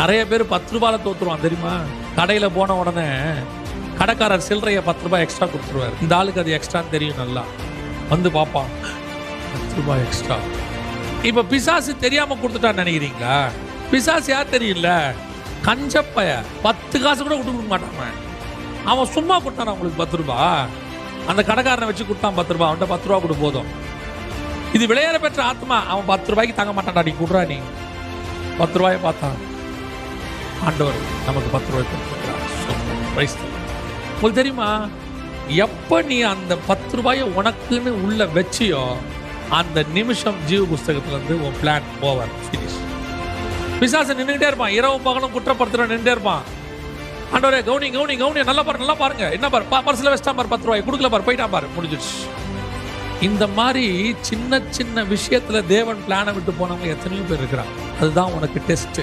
நிறைய பேர் 10 ரூபாயில தோத்துருவான் தெரியுமா? கடையில் போன உடனே கடைக்காரர் சில்லறையை 10 ரூபாய் எக்ஸ்ட்ரா கொடுத்துருவார். இந்த ஆளுக்கு அது எக்ஸ்ட்ரான்னு தெரியும், நல்லா வந்து பார்ப்பான், 10 ரூபாய் எக்ஸ்ட்ரா. இப்போ பிசாசு தெரியாம கொடுத்துட்டான்னு நினைக்கிறீங்களா? பிசாசு யார் தெரியல, கஞ்சப்பைய 10 காசு கூட கொடுக்க மாட்டாங்க. அவன் சும்மா கொடுத்தான் அவங்களுக்கு 10 ரூபா. அந்த கடைக்காரனை வச்சு கொடுத்தான் 10 ரூபா, அவன்கிட்ட 10 ரூபா கொடு போதும். இது விளையாட பெற்ற ஆத்மா, அவன் 10 ரூபாய்க்கு தாங்க மாட்டான்டா, நீ கொடுறா. நீ 10 ரூபாயை பார்த்தான், ஆண்டவர் நமக்கு 10 ரூபாய் கொடுத்துருக்கிறார். உங்களுக்கு தெரியுமா, எப்போ நீ அந்த 10 ரூபாயை உனக்குன்னு உள்ள வச்சியோ அந்த நிமிஷம் ஜீவ புஸ்தகத்திலிருந்து உன் பிளான் ஓவர், ஃபினிஷ். பிசாசு நின்றுகிட்டே இருப்பான், இரவு பகலும் குற்றப்படுத்துற நின்றுட்டே இருப்பான். ஆண்டவரே கவுனி கவுனி கவுனி, நல்லா பாரு நல்லா பாருங்க, என்ன பாரு பர்சில் வச்சிட்டா பாரு, 10 ரூபாய் கொடுக்கல பாரு, போயிட்டான் பாரு, முடிஞ்சிடுச்சு. இந்த மாதிரி சின்ன சின்ன விஷயத்துல தேவன் பிளானை விட்டு போனவங்க எத்தனையோ பேர் இருக்கிறாங்க. அதுதான் உனக்கு டெஸ்ட்.